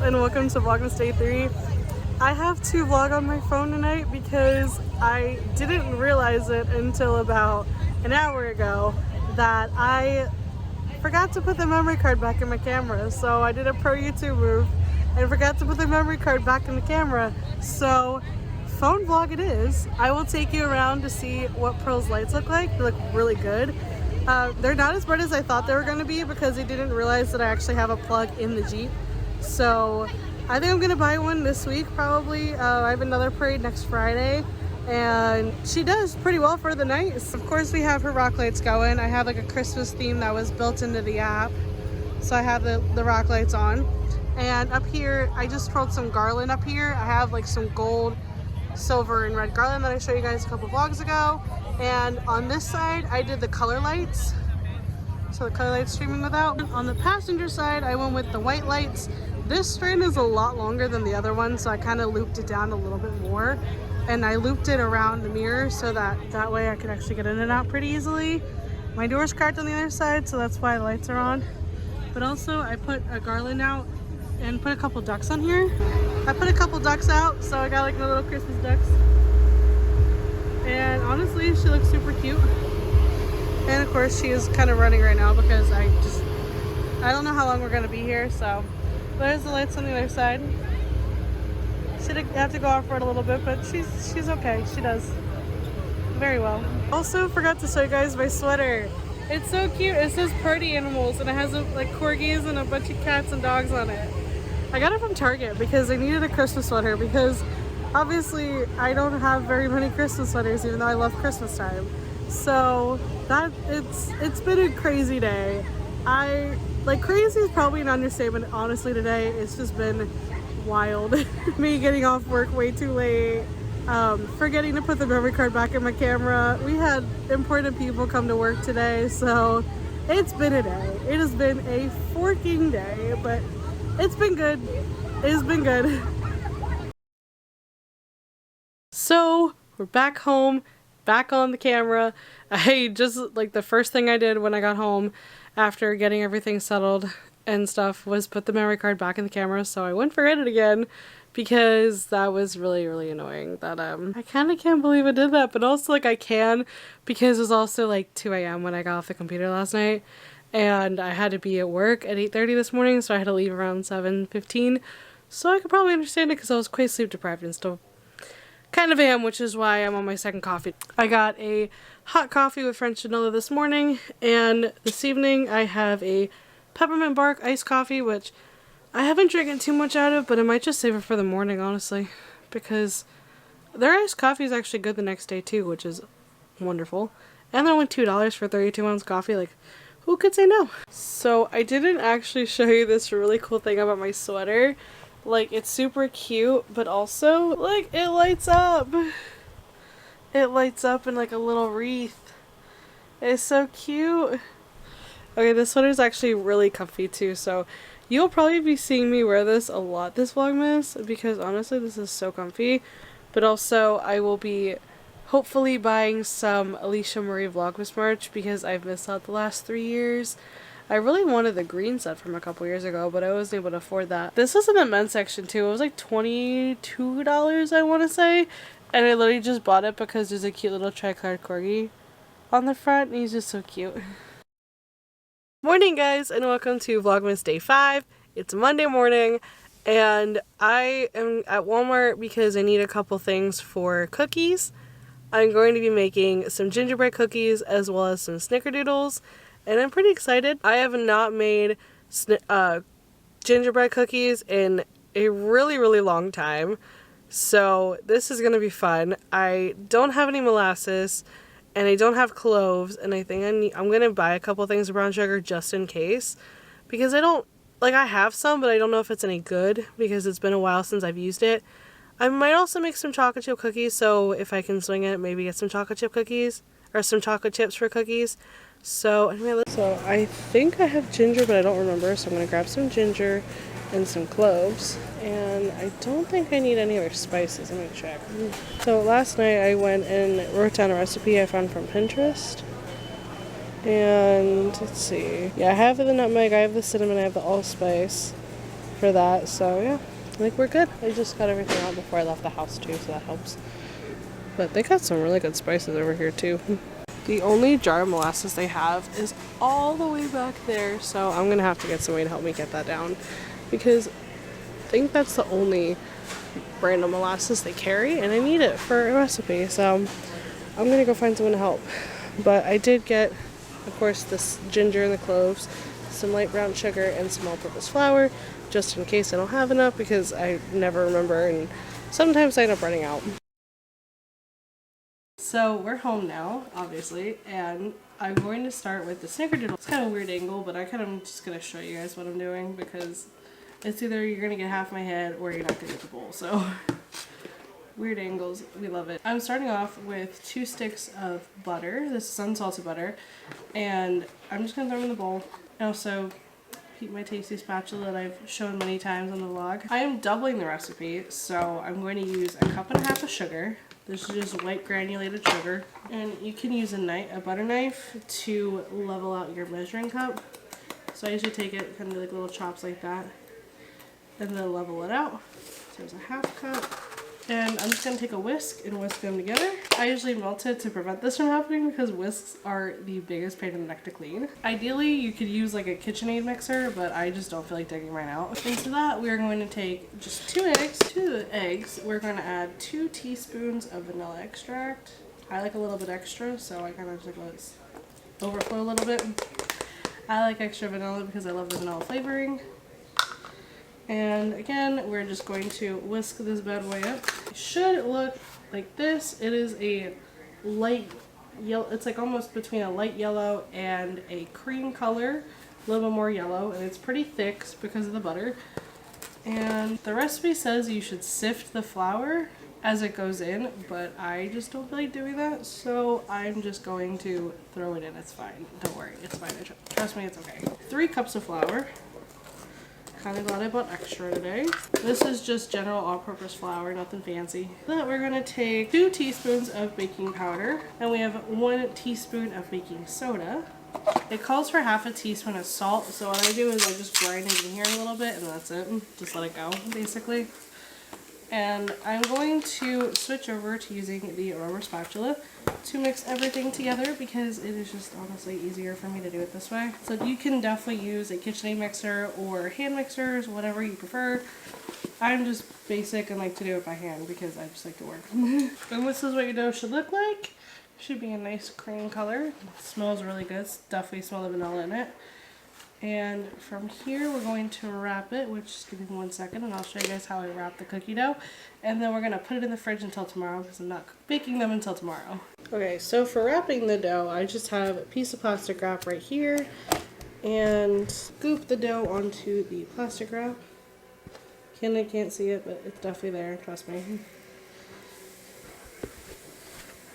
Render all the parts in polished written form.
and welcome to Vlogmas Day 3. I have to vlog on my phone tonight because I didn't realize it until about an hour ago that I forgot to put the memory card back in my camera. So I did a pro YouTube move and forgot to put the memory card back in the camera. So phone vlog it is. I will take you around to see what Pearl's lights look like. They look really good. They're not as bright as I thought they were going to be because I didn't realize that I actually have a plug in the Jeep. So I think I'm going to buy one this week probably. I have another parade next Friday and she does pretty well for the night. Of course we have her rock lights going. I have like a Christmas theme that was built into the app. So I have the rock lights on. And up here, I just twirled some garland up here. I have like some gold, silver, and red garland that I showed you guys a couple vlogs ago. And on this side, I did the color lights. So the color lights streaming without. On the passenger side, I went with the white lights. This strand is a lot longer than the other one, so I kind of looped it down a little bit more. And I looped it around the mirror so that way I could actually get in and out pretty easily. My door's cracked on the other side, so that's why the lights are on. But also, I put a garland out and put a couple ducks on here. I put a couple ducks out, so I got like the little Christmas ducks. And honestly, she looks super cute. And of course, she is kind of running right now because I don't know how long we're gonna be here. So there's the lights on the other side. She'd have to go off road a little bit, but she's okay. She does very well. Also, forgot to show you guys my sweater. It's so cute. It says party animals, and it has like corgis and a bunch of cats and dogs on it. I got it from Target because I needed a Christmas sweater because obviously I don't have very many Christmas sweaters even though I love Christmas time. So that it's been a crazy day. Crazy is probably an understatement. Honestly, today it's just been wild. Me getting off work way too late, forgetting to put the memory card back in my camera. We had important people come to work today, so it's been a day. It has been a forking day, but it's been good. It's been good. So we're back home, back on the camera. I just, like, the first thing I did when I got home after getting everything settled and stuff was put the memory card back in the camera so I wouldn't forget it again, because that was really, really annoying. That I kind of can't believe I did that, but also like I can because it was also like 2 a.m. when I got off the computer last night and I had to be at work at 8:30 this morning, so I had to leave around 7:15. So I could probably understand it because I was quite sleep deprived and still kind of am, which is why I'm on my second coffee. I got a hot coffee with French vanilla this morning, and this evening I have a peppermint bark iced coffee, which I haven't drinking too much out of, but I might just save it for the morning, honestly, because their iced coffee is actually good the next day too, which is wonderful. And they're only $2 for 32-ounce coffee. Like, who could say no? So I didn't actually show you this really cool thing about my sweater. Like, it's super cute, but also, like, it lights up. It lights up in like a little wreath. It's so cute. Okay, this sweater is actually really comfy too, so you'll probably be seeing me wear this a lot this Vlogmas because honestly this is so comfy. But also I will be hopefully buying some Alicia Marie Vlogmas merch because I've missed out the last 3 years. I really wanted the green set from a couple years ago, but I wasn't able to afford that. This was in the men's section too. It was like $22 I want to say, and I literally just bought it because there's a cute little tri-colored corgi on the front and he's just so cute. Morning guys, and welcome to Vlogmas Day 5. It's Monday morning and I am at Walmart because I need a couple things for cookies. I'm going to be making some gingerbread cookies as well as some snickerdoodles, and I'm pretty excited. I have not made gingerbread cookies in a really, really long time, so this is going to be fun. I don't have any molasses and I don't have cloves, and I think I'm going to buy a couple things of brown sugar just in case, because I have some, but I don't know if it's any good because it's been a while since I've used it. I might also make some chocolate chip cookies, so if I can swing it, maybe get some chocolate chip cookies, or some chocolate chips for cookies. So anyway, so I think I have ginger, but I don't remember, so I'm going to grab some ginger and some cloves, and I don't think I need any other spices. Let me check. So last night I went and wrote down a recipe I found from Pinterest, and let's see. Yeah, I have the nutmeg, I have the cinnamon, I have the allspice, for that. So yeah, I think we're good. I just got everything out before I left the house too, so that helps. But they got some really good spices over here too. The only jar of molasses they have is all the way back there, so I'm gonna have to get somebody to help me get that down, because I think that's the only brand of molasses they carry, and I need it for a recipe, so I'm gonna go find someone to help. But I did get, of course, this ginger and the cloves, some light brown sugar, and some all-purpose flour, just in case I don't have enough, because I never remember, and sometimes I end up running out. So we're home now, obviously, and I'm going to start with the snickerdoodle. It's kind of a weird angle, but I'm just going to show you guys what I'm doing, because it's either you're going to get half my head or you're not going to get the bowl. So weird angles, we love it. I'm starting off with 2 sticks of butter. This is unsalted butter, and I'm just going to throw them in the bowl. And also heat my tasty spatula that I've shown many times on the vlog. I am doubling the recipe, so I'm going to use 1.5 cups of sugar. This is just white granulated sugar, and you can use a butter knife to level out your measuring cup. So I usually take it kind of like little chops like that, and then level it out. So there's 1/2 cup, and I'm just going to take a whisk and whisk them together. I usually melt it to prevent this from happening, because whisks are the biggest pain in the neck to clean. Ideally you could use like a KitchenAid mixer, but I just don't feel like digging mine out. Into that we're going to take just 2 eggs. To the eggs we're going to add 2 teaspoons of vanilla extract. I like a little bit extra, so I kind of just let it overflow a little bit. I like extra vanilla because I love the vanilla flavoring. And again, we're just going to whisk this bad boy up. It should look like this. It is a light yellow. It's like almost between a light yellow and a cream color, a little bit more yellow, and it's pretty thick because of the butter. And the recipe says you should sift the flour as it goes in, but I just don't feel like doing that, so I'm just going to throw it in. It's fine. Don't worry. It's fine. Trust me, it's okay. 3 cups of flour. Kind of glad I bought extra today. This is just general all-purpose flour, nothing fancy. Then we're going to take 2 teaspoons of baking powder, and we have 1 teaspoon of baking soda. It calls for 1/2 teaspoon of salt, so what I do is I just grind it in here a little bit, and that's it. Just let it go, basically. And I'm going to switch over to using the rubber spatula to mix everything together, because it is just honestly easier for me to do it this way. So you can definitely use a KitchenAid mixer or hand mixers, whatever you prefer. I'm just basic and like to do it by hand because I just like to work. And this is what your dough should look like. Should be a nice cream color. It smells really good. Definitely smell the vanilla in it. And from here we're going to wrap it, which just give me 1 second and I'll show you guys how I wrap the cookie dough. And then we're going to put it in the fridge until tomorrow, because I'm not baking them until tomorrow. Okay, so for wrapping the dough, I just have a piece of plastic wrap right here, and scoop the dough onto the plastic wrap. Can't see it, but it's definitely there, trust me.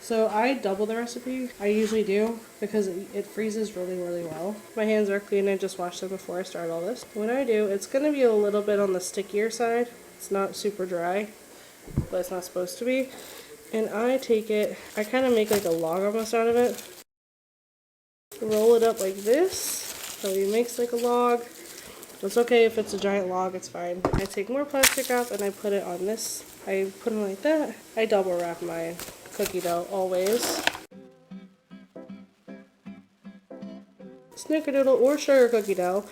So I double the recipe. I usually do because it freezes really well. My hands are clean. I just washed them before I start all this. When I do, it's going to be a little bit on the stickier side. It's not super dry, but it's not supposed to be. And I take it, I kind of make like a log almost out of it. Roll it up like this, so it makes like a log. It's okay if it's a giant log, it's fine. I take more plastic wrap and I put it on this. I put them like that. I double wrap my cookie dough always. Snickerdoodle or sugar cookie dough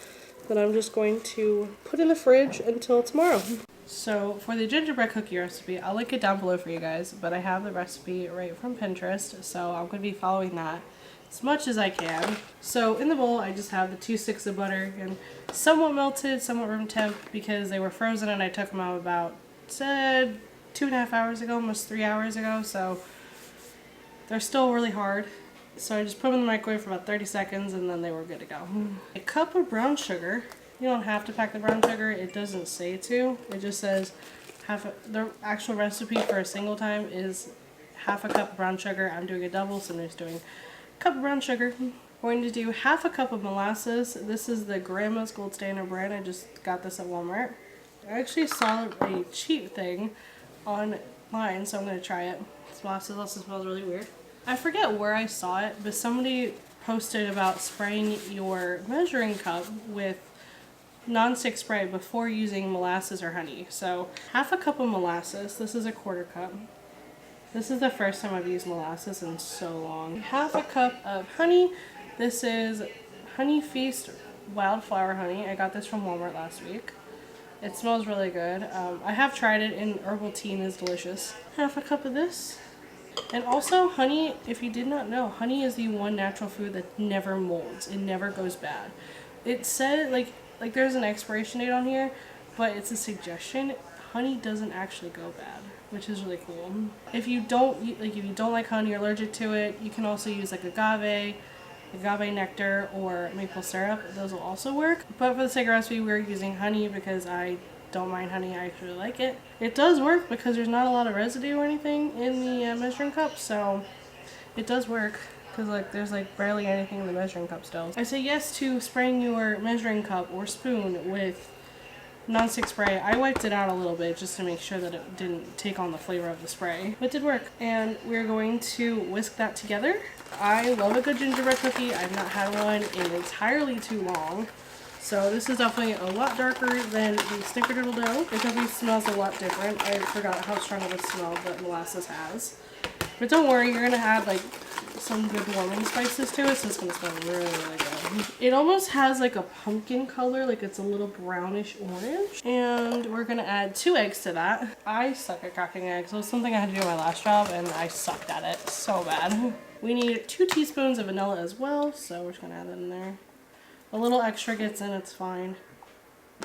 that I'm just going to put in the fridge until tomorrow. So for the gingerbread cookie recipe, I'll link it down below for you guys, but I have the recipe right from Pinterest, so I'm going to be following that as much as I can. So in the bowl I just have the 2 sticks of butter, and somewhat melted, somewhat room temp, because they were frozen and I took them out about 2.5 hours ago, almost 3 hours ago, so they're still really hard. So I just put them in the microwave for about 30 seconds and then they were good to go. 1 cup of brown sugar. You don't have to pack the brown sugar, it doesn't say to. It just says the actual recipe for a single time is 1/2 cup of brown sugar. I'm doing a double, so I'm just doing 1 cup of brown sugar. I'm going to do 1/2 cup of molasses. This is the Grandma's Gold Standard brand. I just got this at Walmart. I actually saw a cheap thing online, so I'm going to try it. This molasses also smells really weird. I forget where I saw it, but somebody posted about spraying your measuring cup with non-stick spray before using molasses or honey. So half a cup of molasses. This is a 1/4 cup. This is the first time I've used molasses in so long. Half a cup of honey. This is Honey Feast Wildflower Honey. I got this from Walmart last week. It smells really good. I have tried it in herbal tea and it's delicious. Half a cup of this. And also honey, if you did not know, honey is the one natural food that never molds. It never goes bad. It said like there's an expiration date on here, but it's a suggestion. Honey doesn't actually go bad, which is really cool. If you don't like honey, you're allergic to it, you can also use like agave nectar or maple syrup. Those will also work. But for the sake of recipe, we're using honey because I don't mind honey. I actually like it. It does work because there's not a lot of residue or anything in the measuring cup, so it does work because like there's like barely anything in the measuring cup still. I say yes to spraying your measuring cup or spoon with non-stick spray. I wiped it out a little bit just to make sure that it didn't take on the flavor of the spray. But it did work. And we're going to whisk that together. I love a good gingerbread cookie. I've not had one in entirely too long. So this is definitely a lot darker than the snickerdoodle dough. It definitely smells a lot different. I forgot how strong of a smell that molasses has. But don't worry, you're going to add like some good warming spices to it, so it's going to smell really, really good. It almost has like a pumpkin color, like it's a little brownish orange. And we're going to add 2 eggs to that. I suck at cracking eggs. It was something I had to do in my last job and I sucked at it so bad. We need 2 teaspoons of vanilla as well, so we're just going to add that in there. A little extra gets in, it's fine.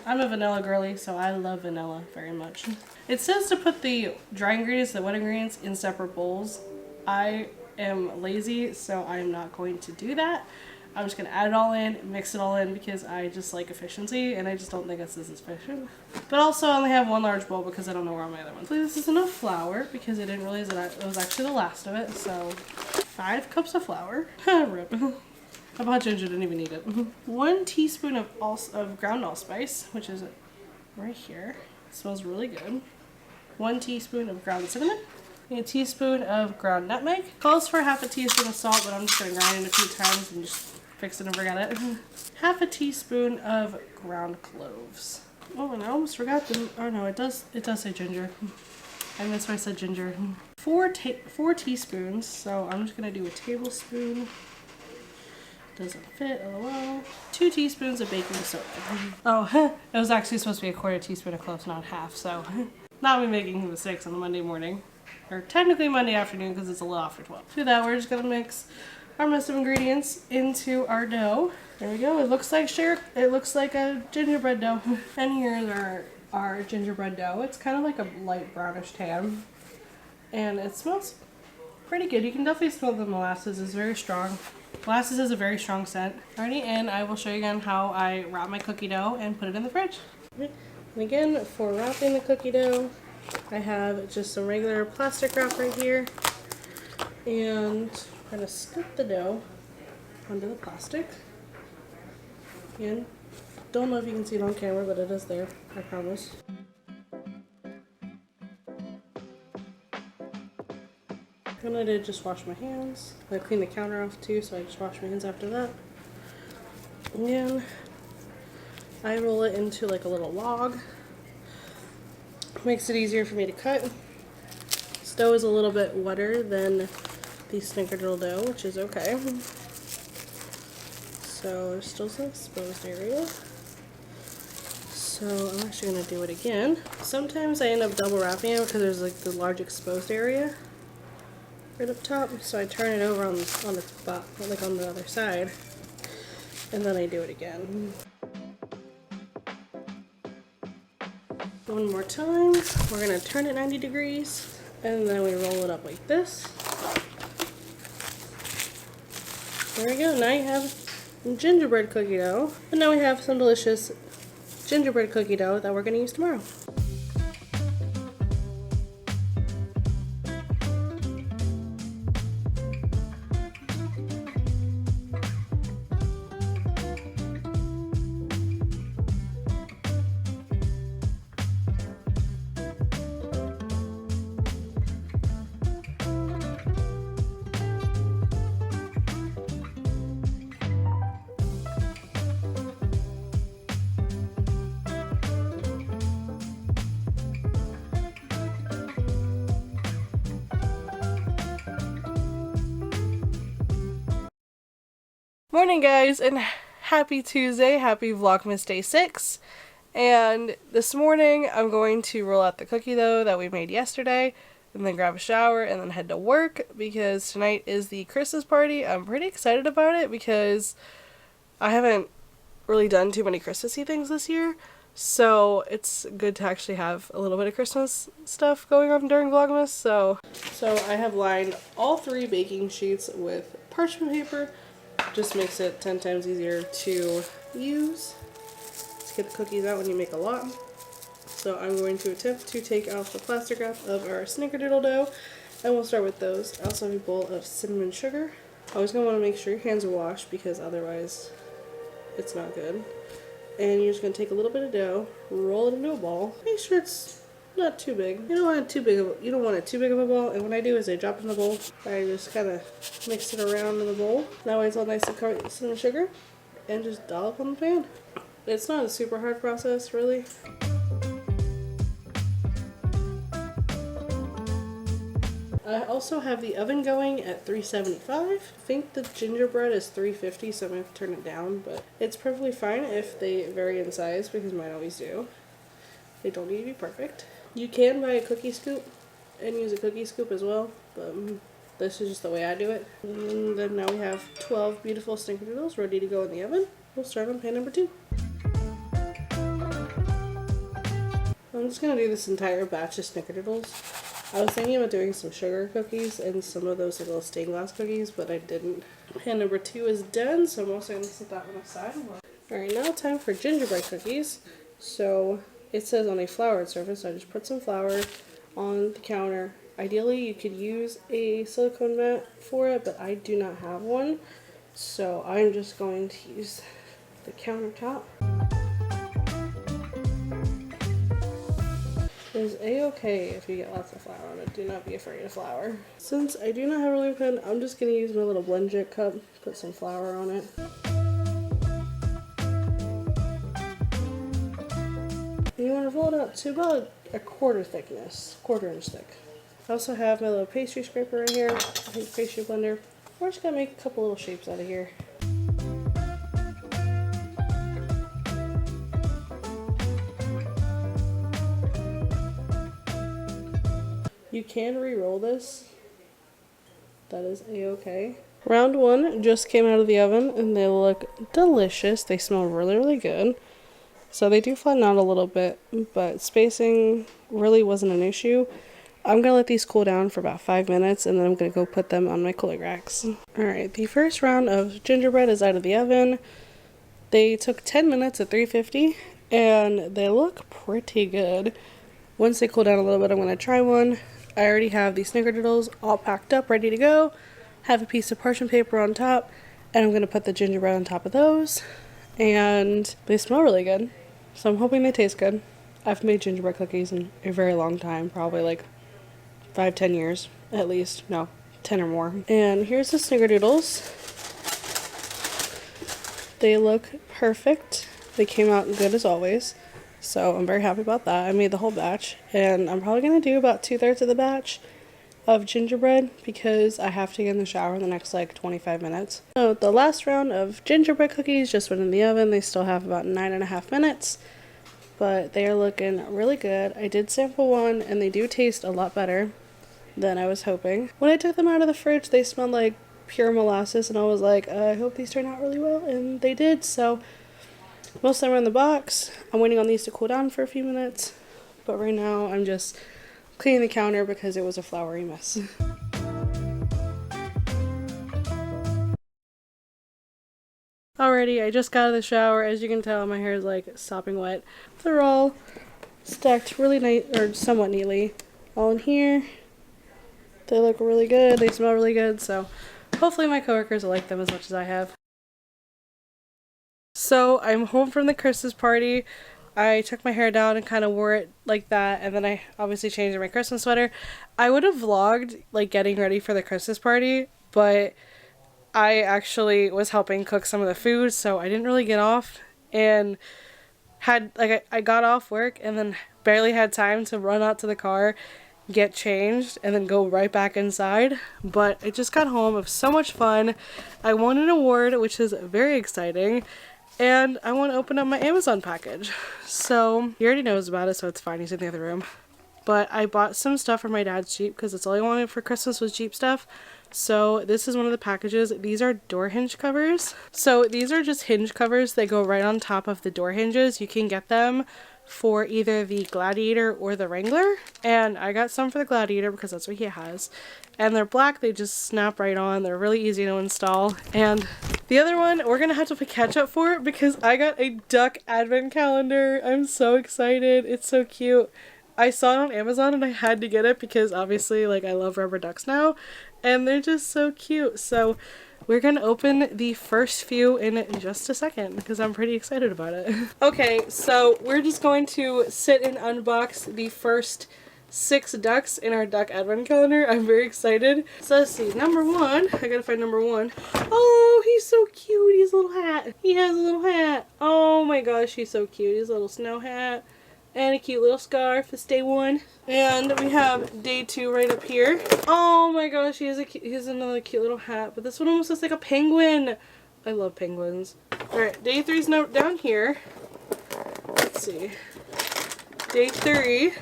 I'm a vanilla girly, so I love vanilla very much. It says to put the dry ingredients, the wet ingredients, in separate bowls. I am lazy, so I'm not going to do that. I'm just going to add it all in, mix it all in, because I just like efficiency, and I just don't think it's this efficient. But also I only have 1 large bowl because I don't know where all my other ones are. This is enough flour, because I didn't realize that it was actually the last of it, so 5 cups of flour. Rip. I bought ginger, didn't even need it. 1 teaspoon of ground allspice, which is right here. It smells really good. 1 teaspoon of ground cinnamon. A teaspoon of ground nutmeg. Calls for half a teaspoon of salt, but I'm just going to grind it a few times and just fix it and forget it. Half a teaspoon of ground cloves. Oh, and I almost forgot them. Oh no, it does say ginger. I missed when I said ginger. 4 teaspoons, so I'm just going to do a tablespoon. Doesn't fit, lol. 2 teaspoons of baking soda. Oh, it was actually supposed to be a 1/4 teaspoon of cloves, not half, so not me making mistakes on a Monday morning. Or technically Monday afternoon because it's a little after 12. To that, we're just gonna mix our mess of ingredients into our dough. There we go. It looks like a gingerbread dough. And here's our gingerbread dough. It's kind of like a light brownish tan. And it smells pretty good. You can definitely smell the molasses is very strong. Molasses has a very strong scent. Alrighty, and I will show you again how I wrap my cookie dough and put it in the fridge. And again, for wrapping the cookie dough, I have just some regular plastic wrap right here. And I'm going to scoop the dough onto the plastic. And don't know if you can see it on camera, but it is there, I promise. And I did just wash my hands. I cleaned the counter off too, so I just washed my hands after that. And then I roll it into like a little log. Makes it easier for me to cut. This dough is a little bit wetter than the snickerdoodle dough, which is okay. So there's still some exposed area. So I'm actually going to do it again. Sometimes I end up double wrapping it because there's like the large exposed area right up top, so I turn it over on the spot, like on the other side, and then I do it again. One more time, we're gonna turn it 90 degrees, and then we roll it up like this. There we go, now you have gingerbread cookie dough, and now we have some delicious gingerbread cookie dough that we're gonna use tomorrow. Morning guys, and happy Tuesday, happy Vlogmas Day 6. And this morning I'm going to roll out the cookie dough that we made yesterday, and then grab a shower and then head to work because tonight is the Christmas party. I'm pretty excited about it because I haven't really done too many Christmassy things this year. So it's good to actually have a little bit of Christmas stuff going on during Vlogmas. So I have lined all 3 baking sheets with parchment paper. Just makes it 10 times easier to use. Let's get the cookies out when you make a lot. So I'm going to attempt to take off the plastic wrap of our snickerdoodle dough, and we'll start with those. I also have a bowl of cinnamon sugar. Always going to want to make sure your hands are washed because otherwise it's not good. And you're just going to take a little bit of dough, roll it into a ball. Make sure it's not too big. You don't want it too big of a ball. And what I do is I drop it in the bowl. I just kind of mix it around in the bowl. That way it's all nice and covered with cinnamon sugar. And just dollop on the pan. It's not a super hard process, really. I also have the oven going at 375. I think the gingerbread is 350, so I'm going to have to turn it down, but it's perfectly fine if they vary in size because mine always do. They don't need to be perfect. You can buy a cookie scoop and use a cookie scoop as well, but this is just the way I do it. And then now we have 12 beautiful snickerdoodles ready to go in the oven. We'll start on pan number 2. I'm just going to do this entire batch of snickerdoodles. I was thinking about doing some sugar cookies and some of those little stained glass cookies, but I didn't. Pan number 2 is done, so I'm also going to set that one aside. Alright, now time for gingerbread cookies. So it says on a floured surface, so I just put some flour on the counter. Ideally, you could use a silicone mat for it, but I do not have one. So I'm just going to use the countertop. It's a-okay if you get lots of flour on it. Do not be afraid of flour. Since I do not have a rolling pin, I'm just going to use my little blend jet cup, put some flour on it. And you want to roll it out to about a quarter inch thick. I also have my little pastry scraper right here, pastry blender. We're just going to make a couple little shapes out of here. You can re-roll this. That is a-okay. Round 1 just came out of the oven and they look delicious. They smell really, really good. So they do flatten out a little bit, but spacing really wasn't an issue. I'm going to let these cool down for about 5 minutes and then I'm going to go put them on my cooling racks. Alright, the first round of gingerbread is out of the oven. They took 10 minutes at 350 and they look pretty good. Once they cool down a little bit, I'm going to try one. I already have these snickerdoodles all packed up, ready to go. Have a piece of parchment paper on top, and I'm going to put the gingerbread on top of those. And they smell really good, so I'm hoping they taste good. I've made gingerbread cookies in a very long time, probably like 5-10 years at least. No, 10 or more. And here's the snickerdoodles. They look perfect. They came out good as always. So I'm very happy about that. I made the whole batch, and I'm probably going to do about 2/3 of the batch of gingerbread because I have to get in the shower in the next like 25 minutes. So the last round of gingerbread cookies just went in the oven. They still have about 9.5 minutes, but they are looking really good. I did sample one and they do taste a lot better than I was hoping. When I took them out of the fridge, they smelled like pure molasses, and I was like, I hope these turn out really well, and they did. So most of them are in the box. I'm waiting on these to cool down for a few minutes, but right now I'm just cleaning the counter because it was a floury mess. Alrighty, I just got out of the shower. As you can tell, my hair is like sopping wet. They're all stacked really nice, or somewhat neatly, all in here. They look really good. They smell really good, so hopefully my coworkers will like them as much as I have. So I'm home from the Christmas party. I took my hair down and kind of wore it like that, and then I obviously changed my Christmas sweater. I would have vlogged like getting ready for the Christmas party, but I actually was helping cook some of the food, so I didn't really get off, and had like I got off work and then barely had time to run out to the car get changed, and then go right back inside. But I just got home. It was so much fun. I won an award, which is very exciting. And I want to open up my Amazon package. So he already knows about it, so it's fine. He's in the other room. But I bought some stuff for my dad's Jeep because that's all I wanted for Christmas was Jeep stuff. So this is one of the packages. These are door hinge covers. So these are just hinge covers. They go right on top of the door hinges. You can get them for either the Gladiator or the Wrangler. And I got some for the Gladiator because that's what he has. And they're black. They just snap right on. They're really easy to install. And the other one, we're going to have to put ketchup for it because I got a duck advent calendar. I'm so excited. It's so cute. I saw it on Amazon and I had to get it because obviously like I love rubber ducks now and they're just so cute. So we're gonna open the first few in just a second because I'm pretty excited about it. Okay, so we're just going to sit and unbox the first 6 ducks in our duck advent calendar. I'm very excited. So let's see, number 1, I gotta find number 1. Oh, he's so cute. He's a little hat. He has a little hat. Oh my gosh, he's so cute. He's a little snow hat. And a cute little scarf. It's day 1. And we have day 2 right up here. Oh my gosh, he has another cute little hat. But this one almost looks like a penguin. I love penguins. Alright, day 3's down here. Let's see. Day 3.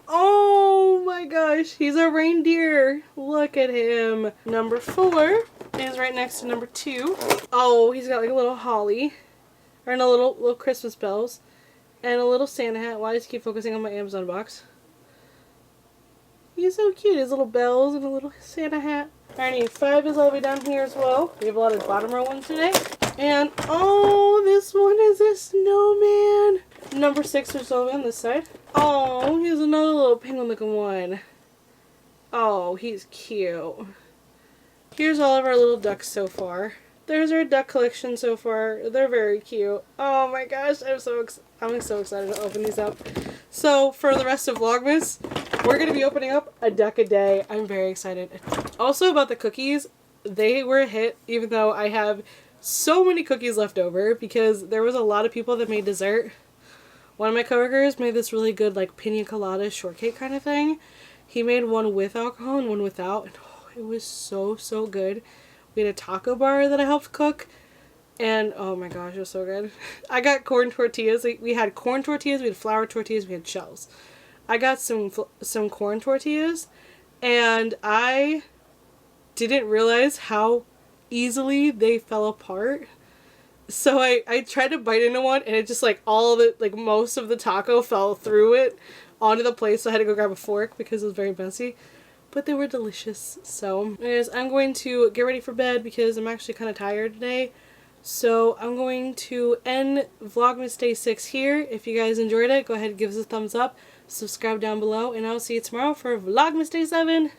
Oh my gosh, he's a reindeer. Look at him. Number 4 is right next to number 2. Oh, he's got like a little holly. Or no, little Christmas bells. And a little Santa hat. Why does he keep focusing on my Amazon box? He's so cute. His little bells and a little Santa hat. Alrighty, 5 is all the way down here as well. We have a lot of bottom row ones today. And, oh, this one is a snowman. Number 6 is all the way on this side. Oh, here's another little penguin looking one. Oh, he's cute. Here's all of our little ducks so far. There's our duck collection so far. They're very cute. Oh my gosh, I'm so excited to open these up. So for the rest of Vlogmas, we're going to be opening up a duck a day. I'm very excited. Also about the cookies, they were a hit even though I have so many cookies left over because there was a lot of people that made dessert. One of my coworkers made this really good like pina colada shortcake kind of thing. He made one with alcohol and one without. And oh, it was so good. We had a taco bar that I helped cook, and oh my gosh, it was so good. I got corn tortillas. We had corn tortillas, we had flour tortillas, we had shells. I got some corn tortillas, and I didn't realize how easily they fell apart. So I tried to bite into one, and it just like most of the taco fell through it onto the plate, so I had to go grab a fork because it was very messy. But they were delicious. So, anyways, I'm going to get ready for bed because I'm actually kind of tired today. So, I'm going to end Vlogmas Day 6 here. If you guys enjoyed it, go ahead and give us a thumbs up. Subscribe down below. And I'll see you tomorrow for Vlogmas Day 7.